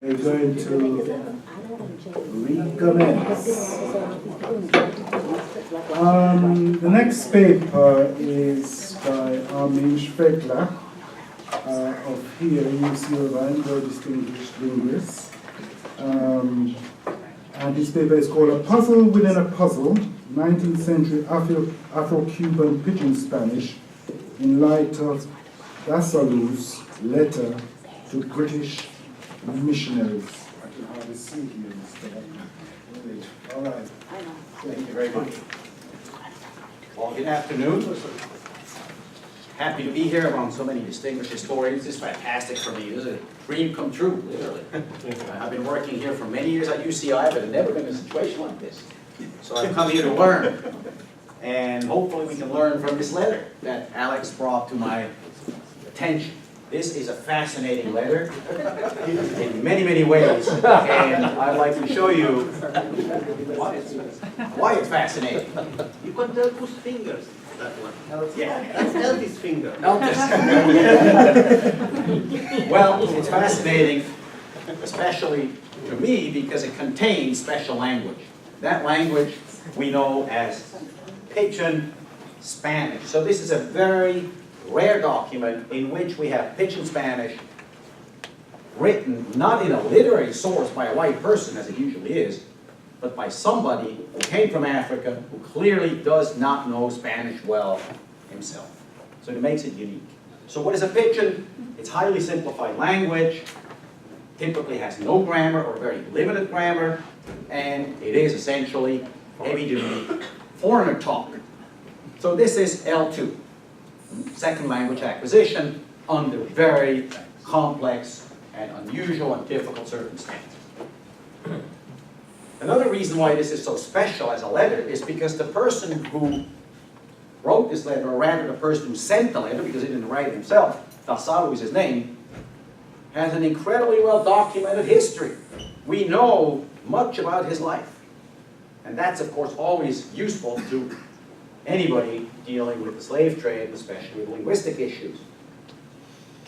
We're going to recommence. The next paper is by Armin Schwegler of here, UC Irvine, very distinguished linguist. And this paper is called A Puzzle Within a Puzzle, 19th Century Afro-Cuban Pidgin Spanish in light of Dasalu's letter to British missionaries. I can hardly see here, Mr. All right. Thank you very much. Well, good afternoon. Happy to be here among so many distinguished historians. This is fantastic for me. This is a dream come true, literally. I've been working here for many years at UCI, but I've never been in a situation like this. So I've come here to learn. And hopefully we can learn from this letter that Alex brought to my attention. This is a fascinating letter in many, many ways. And I'd like to show you why it's fascinating. You can tell whose fingers that one. Yeah. That's Elvis' finger. Well, it's fascinating, especially to me, because it contains special language. That language we know as Pidgin Spanish. So this is a very rare document in which we have Pidgin Spanish written not in a literary source by a white person, as it usually is, but by somebody who came from Africa who clearly does not know Spanish well himself. So it makes it unique. So what is a Pidgin? It's highly simplified language, typically has no grammar or very limited grammar, and it is essentially heavy-duty foreigner talk. So this is L2, second language acquisition under very complex and unusual and difficult circumstances. Another reason why this is so special as a letter is because the person who wrote this letter, or rather the person who sent the letter, because he didn't write it himself, Dasalu is his name, has an incredibly well documented history. We know much about his life. And that's, of course, always useful to anybody dealing with the slave trade, especially with linguistic issues.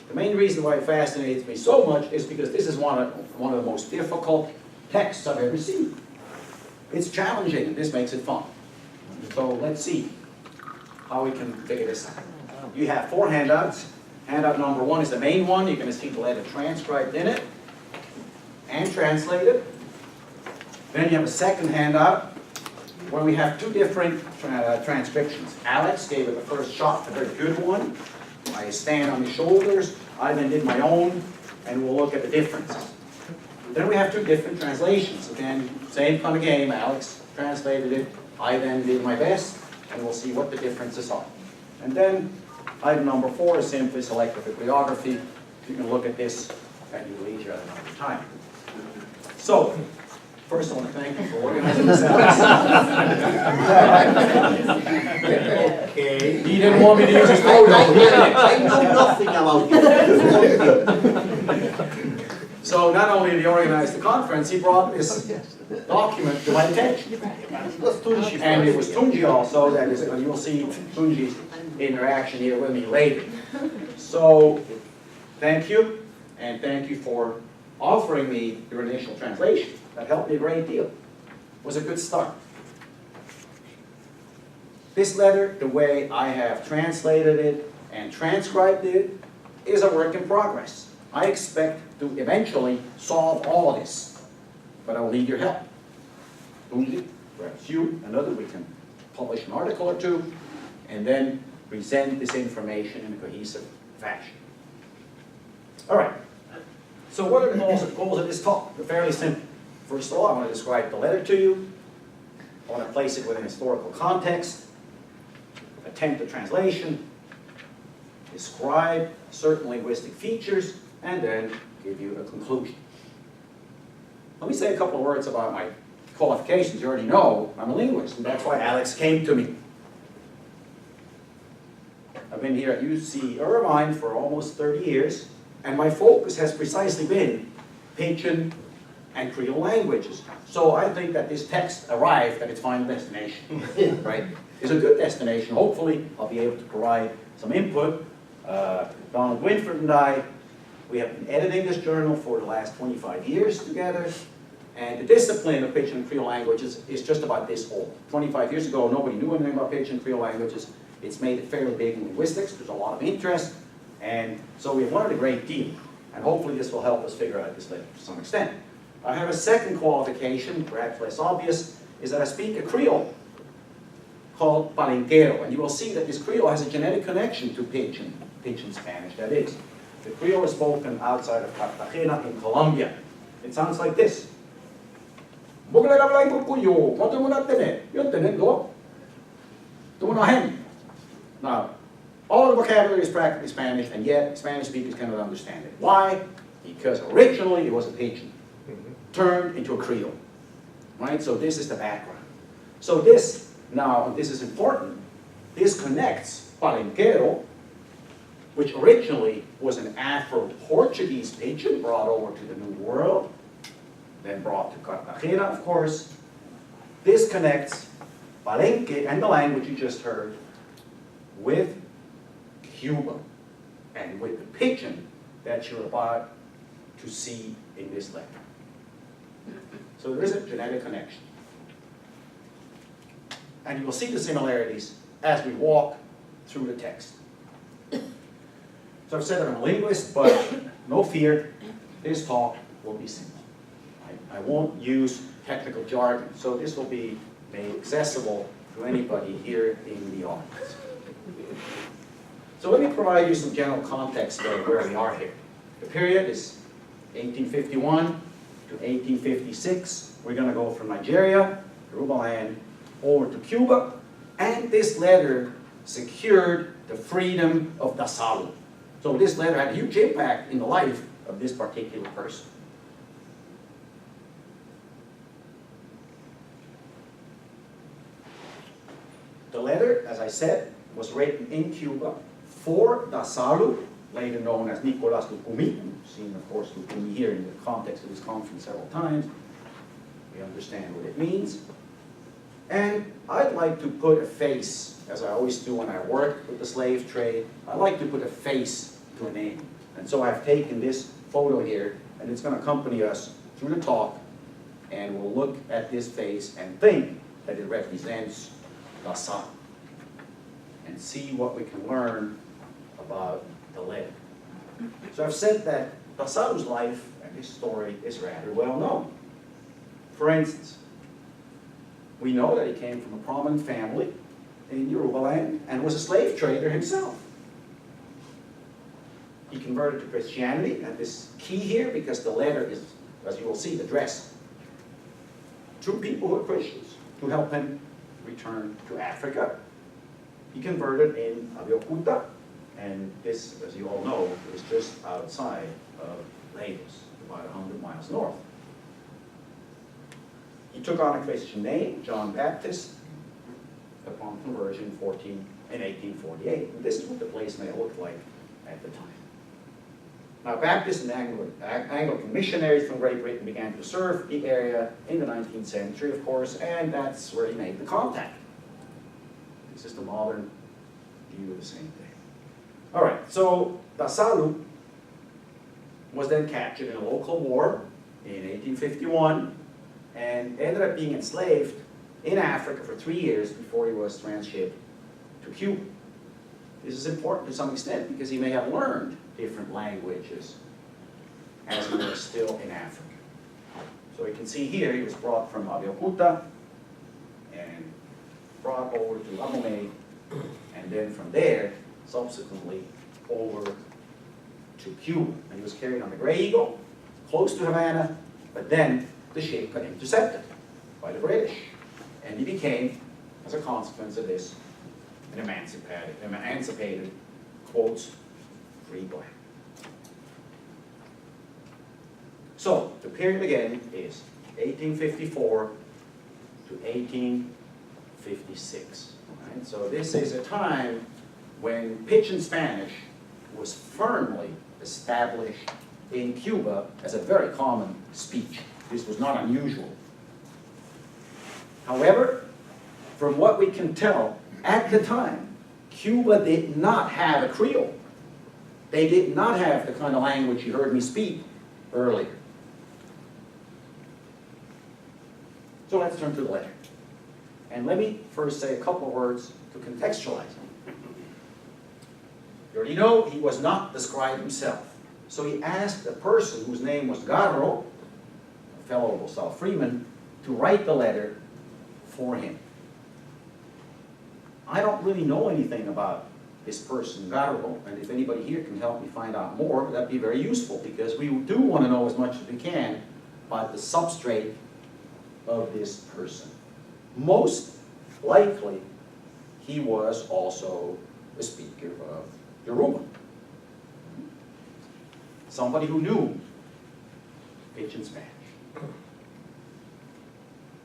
The main reason why it fascinates me so much is because this is one of the most difficult texts I've ever seen. It's challenging, and this makes it fun. So let's see how we can figure this out. You have 4 handouts. Handout number 1 is the main one. You're going to see the letter transcribed in it and translated. Then you have a second handout where we have 2 different transcriptions. Alex gave it the first shot, a very good one. I stand on his shoulders. I then did my own, and we'll look at the differences. Then we have 2 different translations. Again, same kind of game. Alex translated it. I then did my best, and we'll see what the differences are. And then item number 4 is simply selected bibliography. You can look at this at your leisure at another time. So, first, I want to thank you for organizing this. Okay. He didn't want me to use his photo. I know nothing about it. So not only did he organize the conference, he brought this document to my attention. And it was Tunji also, that is, and you'll see Tunji's interaction here with me later. So thank you, and thank you for offering me your initial translation. That helped me a great deal. It was a good start. This letter, the way I have translated it and transcribed it, is a work in progress. I expect to eventually solve all of this, but I will need your help. Perhaps you, another, we can publish an article or 2, and then present this information in a cohesive fashion. All right. So what are the goals of this talk? They're fairly simple. First of all, I want to describe the letter to you. I want to place it within historical context, attempt a translation, describe certain linguistic features, and then give you a conclusion. Let me say a couple of words about my qualifications. You already know I'm a linguist, and that's why Alex came to me. I've been here at UC Irvine for almost 30 years, and my focus has precisely been Pidgin and Creole languages. So I think that this text arrived at its final destination, right? It's a good destination. Hopefully, I'll be able to provide some input. Donald Winford and I We have been editing this journal for the last 25 years together. And the discipline of Pidgin and Creole languages is just about this old. 25 years ago, nobody knew anything about Pidgin and Creole languages. It's made it fairly big in linguistics. There's a lot of interest. And so we've learned a great deal. And hopefully this will help us figure out this later to some extent. I have a second qualification, perhaps less obvious, is that I speak a Creole called Palenquero. And you will see that this Creole has a genetic connection to Pidgin Spanish, that is. The Creole is spoken outside of Cartagena in Colombia. It sounds like this. Now, all the vocabulary is practically Spanish, and yet Spanish speakers cannot understand it. Why? Because originally it was a Pidgin, turned into a Creole. Right? So this is the background. So this, now, this is important, this connects Palenquero, which originally was an Afro-Portuguese Pidgin brought over to the New World, then brought to Cartagena, of course. This connects Palenque and the language you just heard with Cuba and with the Pidgin that you're about to see in this letter. So there is a genetic connection. And you will see the similarities as we walk through the text. So I've said that I'm a linguist, but no fear, this talk will be simple. I won't use technical jargon, so this will be made accessible to anybody here in the audience. So let me provide you some general context of where we are here. The period is 1851 to 1856. We're going to go from Nigeria, Yoruba land, over to Cuba, and this letter secured the freedom of Dasalu. So this letter had a huge impact in the life of this particular person. The letter, as I said, was written in Cuba for Dasalu, later known as Nicolas Lukumi. You've seen, of course, Lukumi here in the context of this conference several times. We understand what it means. And I'd like to put a face, as I always do when I work with the slave trade, I like to put a face to a name. And so I've taken this photo here, and it's going to accompany us through the talk, and we'll look at this face and think that it represents Dasalu, and see what we can learn about the letter. So I've said that Dasalu's life and his story is rather well known. For instance, we know that he came from a prominent family in Yoruba land and was a slave trader himself. He converted to Christianity, and this is key here because the letter is, as you will see, addressed to people who are Christians to help him return to Africa. He converted in Afro-Cuban, and this, as you all know, is just outside of Lagos, about 100 miles north. He took on a Christian name, John Baptist, upon conversion in 1848. And this is what the place may have looked like at the time. Now, Baptist and Anglican missionaries from Great Britain began to serve the area in the 19th century, of course, and that's where he made the contact. This is the modern view of the same thing. All right, so Dasalu was then captured in a local war in 1851 and ended up being enslaved in Africa for 3 years before he was transshipped to Cuba. This is important to some extent because he may have learned different languages as he was still in Africa. So you can see here he was brought from Afro-Cuban and brought over to Abomey, and then from there, subsequently, over to Cuba. And he was carried on the Grey Eagle, close to Havana, but then the ship got intercepted by the British. And he became, as a consequence of this, an emancipated, quotes, free black. So, the period again is 1854 to 1856. Right? So this is a time when Pidgin Spanish was firmly established in Cuba as a very common speech. This was not unusual. However, from what we can tell, at the time, Cuba did not have a Creole. They did not have the kind of language you heard me speak earlier. So let's turn to the letter. And let me first say a couple of words to contextualize it. You already know he was not the scribe himself. So he asked a person whose name was Garro, a fellow of Dasalu Freeman, to write the letter for him. I don't really know anything about this person, Garro, and if anybody here can help me find out more, that'd be very useful, because we do want to know as much as we can about the substrate of this person. Most likely, he was also a speaker of Yoruba. Somebody who knew Pidgin Spanish.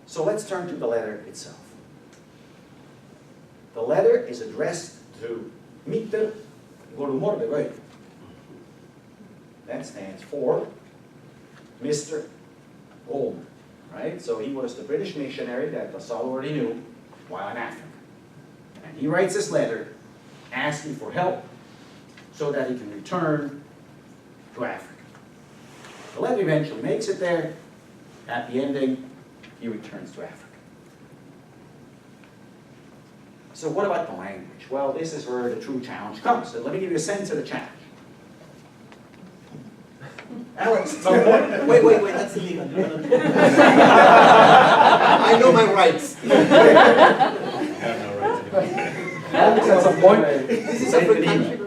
So let's turn to the letter itself. The letter is addressed to Mr. Golumor de Goy. That stands for Mr. Goldman, right? So he was the British missionary that Dasalu already knew while in Africa. And he writes this letter asking for help so that he can return to Africa. The letter eventually makes it there. At the ending, he returns to Africa. So what about the language? Well, this is where the true challenge comes. So let me give you a sense of the challenge. Alex, at some point. Wait, that's illegal. I know my rights. Alex, at some point. This is a free country.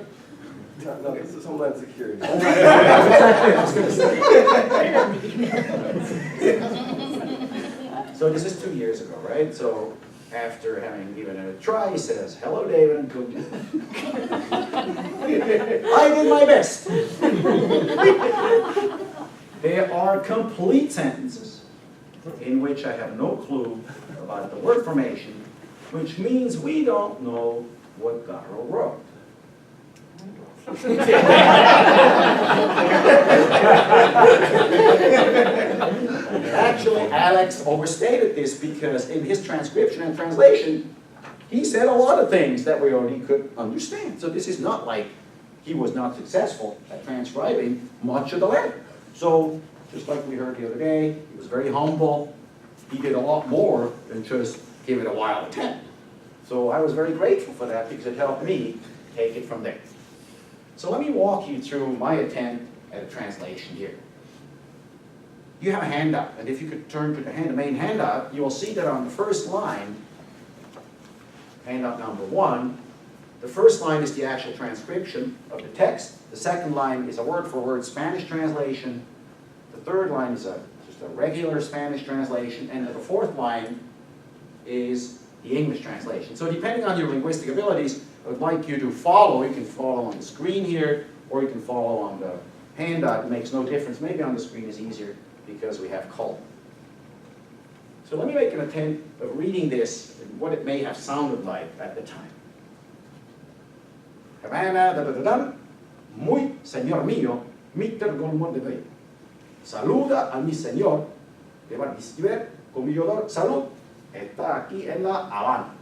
No, this is Homeland Security. So this is 2 years ago, right? So after having given it a try, he says, "Hello, David, and good." I did my best. There are complete sentences in which I have no clue about the word formation, which means we don't know what Garro wrote. Actually, Alex overstated this, because in his transcription and translation, he said a lot of things that we already could understand. So this is not like he was not successful at transcribing much of the letter. So, just like we heard the other day, he was very humble. He did a lot more than just give it a wild attempt. So I was very grateful for that, because it helped me take it from there. So let me walk you through my attempt at a translation here. You have a handout, and if you could turn to the main handout, you will see that on the first line, handout number 1, the first line is the actual transcription of the text. The second line is a word-for-word Spanish translation. The third line is just a regular Spanish translation, and the fourth line is the English translation. So depending on your linguistic abilities, I would like you to follow. You can follow on the screen here, or you can follow on the handout. It makes no difference. Maybe on the screen is easier because we have color. So let me make an attempt of reading this and what it may have sounded like at the time. Havana, muy señor mío, Mr. Golmon de Rey. Saluda a mi señor, que va a visitar con mi dolor. Salud, está aquí en la Habana.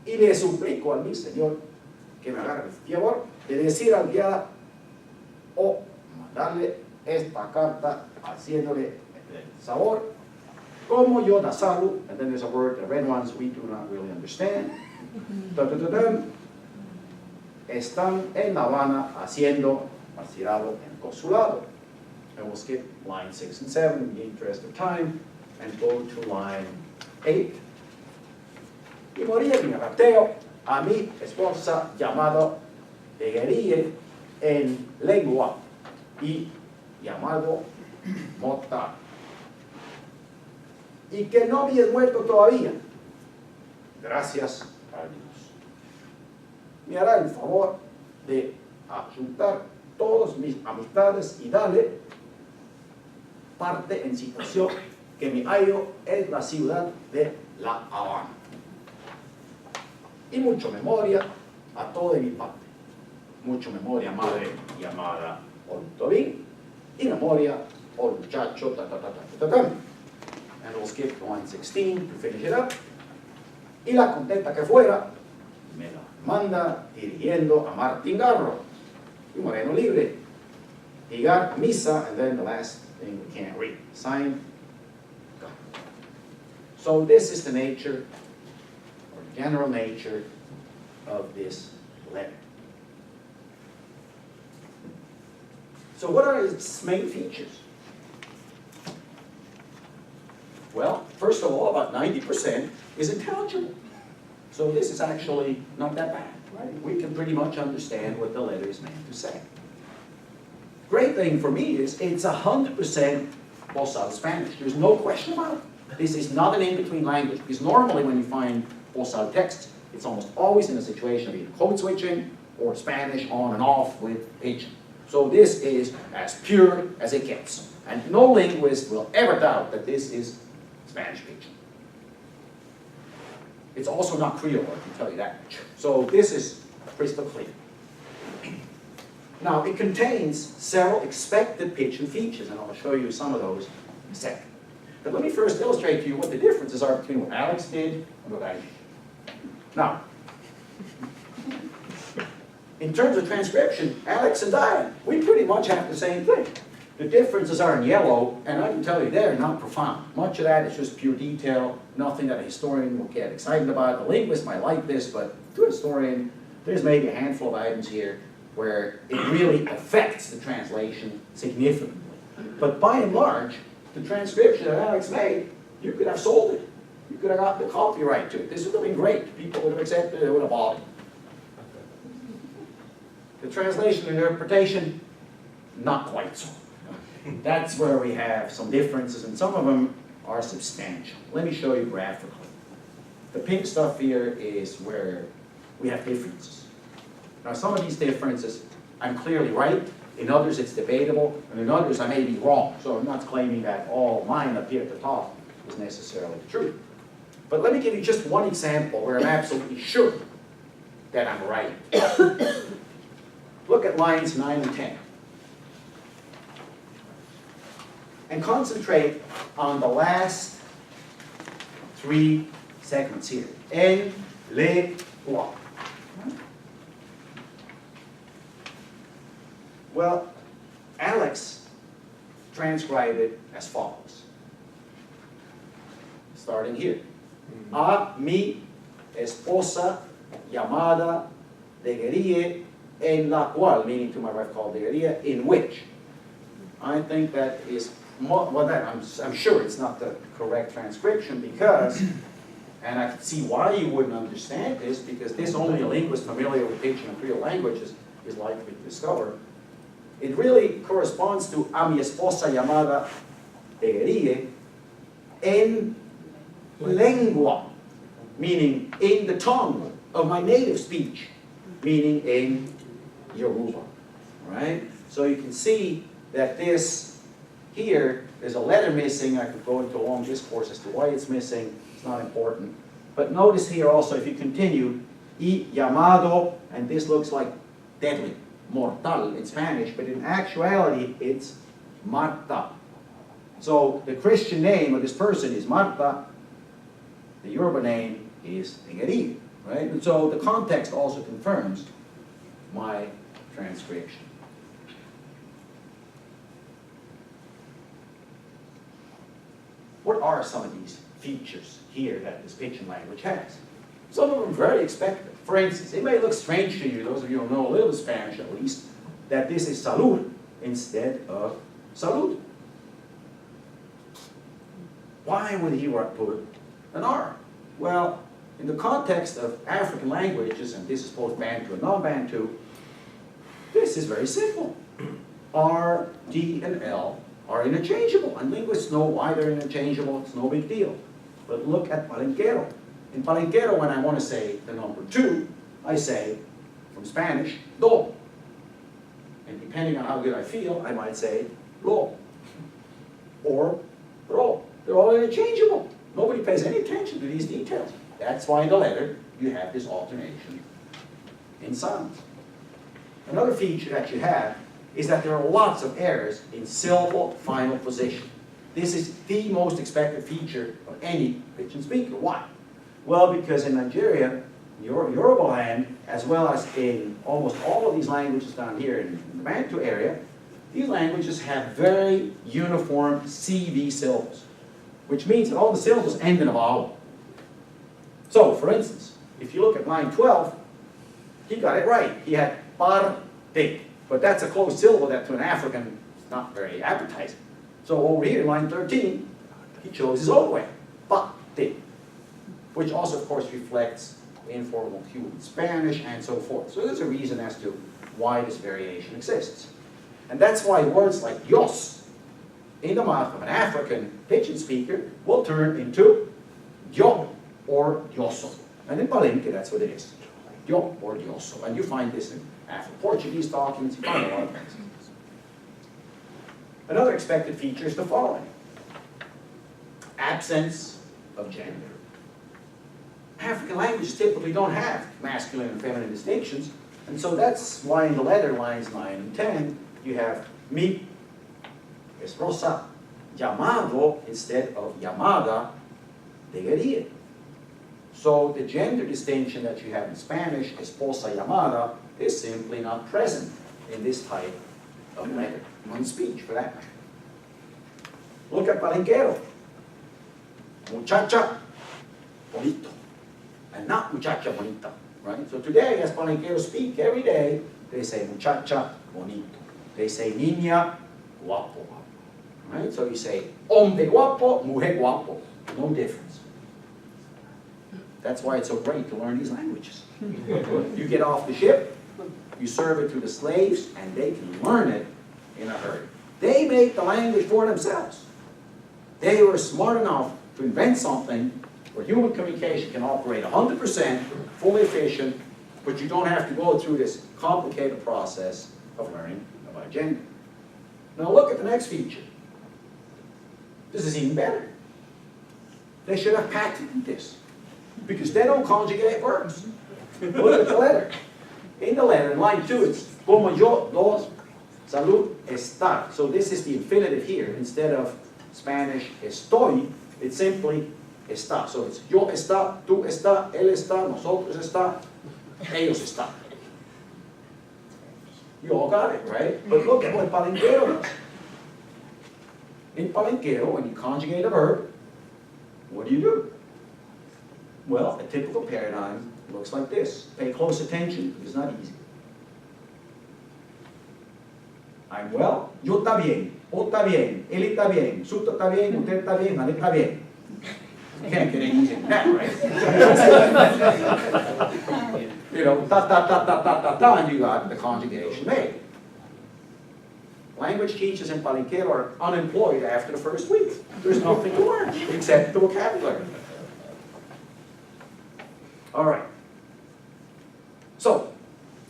Y le suplico a mi señor que me haga el favor de decir al guía o mandarle esta carta haciéndole el sabor, como yo Dasalu, and then there's a word, the red ones we do not really understand, están en La Habana haciendo martirado en consulado. And we'll skip line 6 and 7 in the interest of time and go to line 8. Y moría mi arrateo a mi esposa llamado Teguerie en lengua y llamado Mota. Y que no habías muerto todavía. Gracias a Dios. Me hará el favor de apuntar todas mis amistades y dale parte en situación que me hallo en la ciudad de La Habana. Y mucho memoria a todo de mi parte. Mucho memoria, madre llamada Oltobín, y memoria al muchacho, And we'll skip line 16 to finish it up. Y la contenta que fuera, me la manda dirigiendo a Martín Garro, y Moreno Libre. He got misa, and then the last thing we can't read. Signed, God. So this is the nature, or general nature, of this letter. So what are its main features? Well, first of all, about 90% is intelligible. So this is actually not that bad, right? We can pretty much understand what the letter is meant to say. Great thing for me is it's 100% Bosal Spanish. There's no question about it. This is not an in-between language, because normally when you find Bosal texts, it's almost always in a situation of either code switching or Spanish on and off with Pidgin. So this is as pure as it gets. And no linguist will ever doubt that this is Spanish Pidgin. It's also not Creole, I can tell you that much. So this is crystal clear. Now, it contains several expected Pidgin features, and I'll show you some of those in a second. But let me first illustrate to you what the differences are between what Alex did and what I did. Now, in terms of transcription, Alex and I, we pretty much have the same thing. The differences are in yellow, and I can tell you they're not profound. Much of that is just pure detail, nothing that a historian will get excited about. The linguist might like this, but to a historian, there's maybe a handful of items here where it really affects the translation significantly. But by and large, the transcription that Alex made, you could have sold it. You could have got the copyright to it. This would have been great. People would have accepted it, would have bought it. The translation and interpretation, not quite so. That's where we have some differences, and some of them are substantial. Let me show you graphically. The pink stuff here is where we have differences. Now, some of these differences, I'm clearly right. In others, it's debatable, and in others, I may be wrong. So I'm not claiming that all mine up here at the top is necessarily the truth. But let me give you just one example where I'm absolutely sure that I'm right. Look at lines 9 and 10. And concentrate on the last 3 segments here. En, le, wa. Well, Alex transcribed it as follows. Starting here. A mi esposa llamada Degerie en la cual, meaning to my wife called Degeria, in which. I think that is more, well, that I'm sure it's not the correct transcription because, and I can see why you wouldn't understand this, because this only a linguist familiar with Pidgin and Creole languages is likely to discover. It really corresponds to a mi esposa llamada Degerie en lengua, meaning in the tongue of my native speech, meaning in Yoruba, right? So you can see that this here, there's a letter missing. I could go into a long discourse as to why it's missing. It's not important. But notice here also, if you continue, y llamado, and this looks like deadly, mortal in Spanish, but in actuality, it's Marta. So the Christian name of this person is Marta. The Yoruba name is Degerie, right? And so the context also confirms my transcription. What are some of these features here that this Pidgin language has? Some of them are very expected. For instance, it may look strange to you, those of you who know a little Spanish at least, that this is salud instead of salud. Why would he put an R? Well, in the context of African languages, and this is both Bantu and non-Bantu, this is very simple. R, D, and L are interchangeable, and linguists know why they're interchangeable. It's no big deal. But look at palenquero. In palenquero, when I want to say the number 2, I say, from Spanish, do. And depending on how good I feel, I might say lo or ro. They're all interchangeable. Nobody pays any attention to these details. That's why in the letter you have this alternation in sounds. Another feature that you have is that there are lots of errors in syllable final position. This is the most expected feature of any Pidgin speaker. Why? Well, because in Nigeria, Yoruba land, as well as in almost all of these languages down here in the Bantu area, these languages have very uniform CV syllables, which means that all the syllables end in a vowel. So, for instance, if you look at line 12, he got it right. He had parte, but that's a closed syllable that to an African is not very appetizing. So over here in line 13, he chose his own way, parte, which also, of course, reflects informal Cuban Spanish and so forth. So there's a reason as to why this variation exists. And that's why words like yos, in the mouth of an African Pidgin speaker, will turn into yo or yoso. And in Palenque, that's what it is. Yo or yoso. And you find this in Afro-Portuguese documents, you find a lot of things. Another expected feature is the following. Absence of gender. African languages typically don't have masculine and feminine distinctions, and so that's why in the letter lines 9 and 10, you have mi esposa llamado instead of llamada debería. So the gender distinction that you have in Spanish, esposa llamada, is simply not present in this type of letter, on speech for that matter. Look at palenquero. Muchacha, bonito. And not muchacha bonita, right? So today, as palenqueros speak every day, they say muchacha bonito. They say niña guapo, right? So you say hombre guapo, mujer guapo. No difference. That's why it's so great to learn these languages. You get off the ship, you serve it to the slaves, and they can learn it in a hurry. They make the language for themselves. They were smart enough to invent something where human communication can operate 100%, fully efficient, but you don't have to go through this complicated process of learning about gender. Now look at the next feature. This is even better. They should have patented this, because they don't conjugate verbs. Look at the letter. In the letter, in line 2, it's como yo, dos, salud, estar. So this is the infinitive here. Instead of Spanish estoy, it's simply está. So it's yo está, tú está, él está, nosotros está, ellos está. You all got it, right? But look at what palenquero does. In palenquero, when you conjugate a verb, what do? Well, a typical paradigm looks like this. Pay close attention, it's not easy. I'm well, yo está bien, o está bien, él está bien, su está bien, usted está bien, él está bien. You can't get any easier than that, right? You know, ta ta ta ta ta ta ta, and you got the conjugation made. Language teachers in palenquero are unemployed after the first week. There's nothing to learn except the vocabulary. All right. So,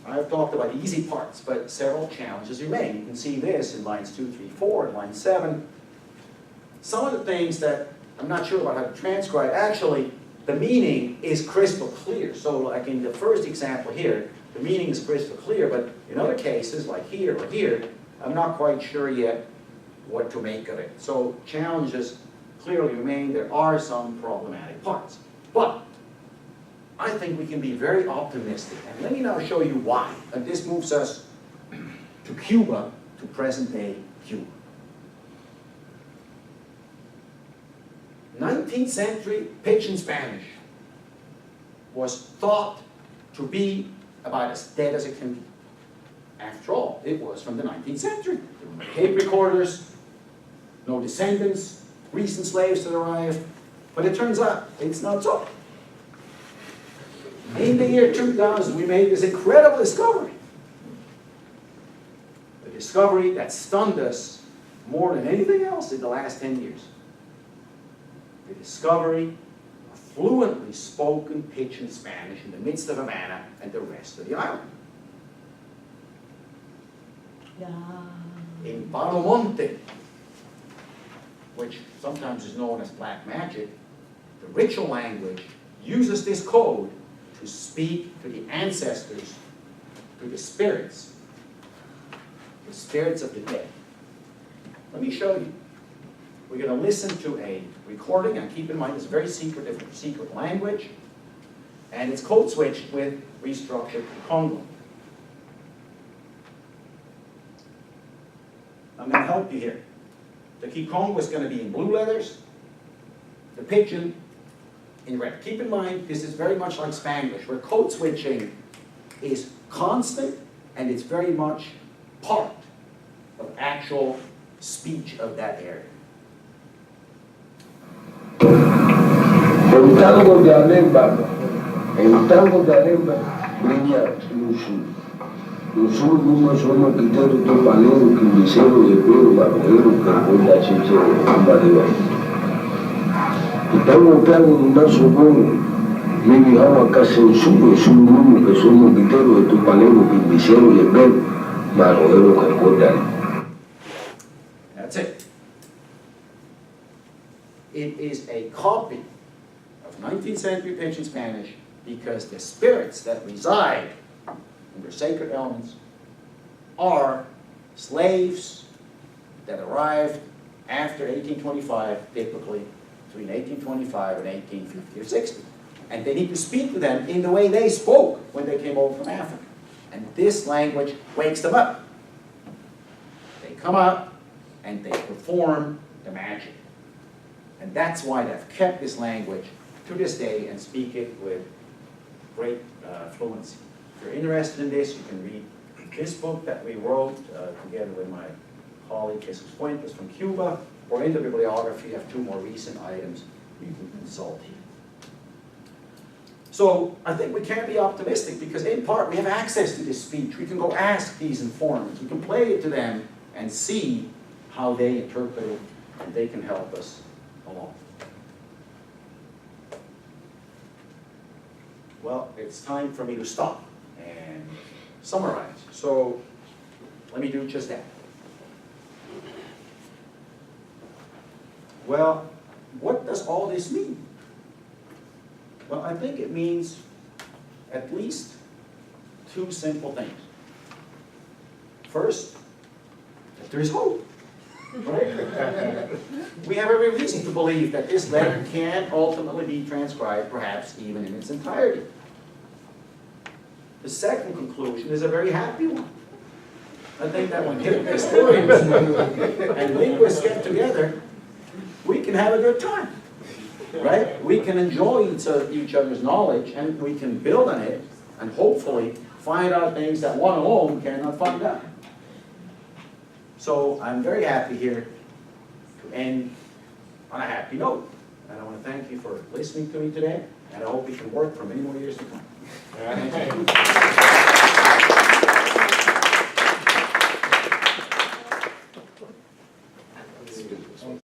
I've talked about the easy parts, but several challenges remain. You can see this in lines 2, 3, 4, and line 7. Some of the things that I'm not sure about how to transcribe, actually, the meaning is crystal clear. So like in the first example here, the meaning is crystal clear, but in other cases, like here or here, I'm not quite sure yet what to make of it. So challenges clearly remain. There are some problematic parts. But I think we can be very optimistic. And let me now show you why. And this moves us to Cuba, to present-day Cuba. 19th century Pidgin Spanish was thought to be about as dead as it can be. After all, it was from the 19th century. There were no tape recorders, no descendants, recent slaves that arrived. But it turns out it's not so. In the year 2000, we made this incredible discovery. A discovery that stunned us more than anything else in the last 10 years. The discovery of fluently spoken Pidgin Spanish in the midst of Havana and the rest of the island. In Palo Monte, which sometimes is known as black magic, the ritual language uses this code to speak to the ancestors, to the spirits of the dead. Let me show you. We're going to listen to a recording, and keep in mind it's very secret language. And it's code switched with restructured Congo. I'm going to help you here. The Kikongo is going to be in blue letters, the Pidgin in red. Keep in mind, this is very much like Spanglish, where code switching is constant and it's very much part of actual speech of that area. El tango de Alemba brilla no sul. No sul numa zona que tem do paleiro que me selo de pelo barroeiro que cuida chiche barriga. Então o tango do nosso bom me hawa casa no sul numa que somos que tem do paleiro que me selo de pelo barroeiro que cuida. That's it. It is a copy of 19th century Pidgin Spanish because the spirits that reside under sacred elements are slaves that arrived after 1825, typically between 1825 and 1850 or 60. And they need to speak to them in the way they spoke when they came over from Africa. And this language wakes them up. They come up and they perform the magic. And that's why they've kept this language to this day and speak it with great fluency. If you're interested in this, you can read this book that we wrote together with my colleague Jesus Fuentes from Cuba, or in the bibliography, you have two more recent items you can consult here. So I think we can be optimistic because in part we have access to this speech. We can go ask these informants. We can play it to them and see how they interpret it, and they can help us along. Well, it's time for me to stop and summarize. So let me do just that. Well, what does all this mean? Well, I think it means at least two simple things. First, that there is hope. Right? We have every reason to believe that this letter can ultimately be transcribed, perhaps even in its entirety. The second conclusion is a very happy one. I think that when historians and linguists get together, we can have a good time. Right? We can enjoy each other's knowledge and we can build on it and hopefully find out things that one alone cannot find out. So I'm very happy here to end on a happy note. And I want to thank you for listening to me today, and I hope we can work for many more years to come. Thank you.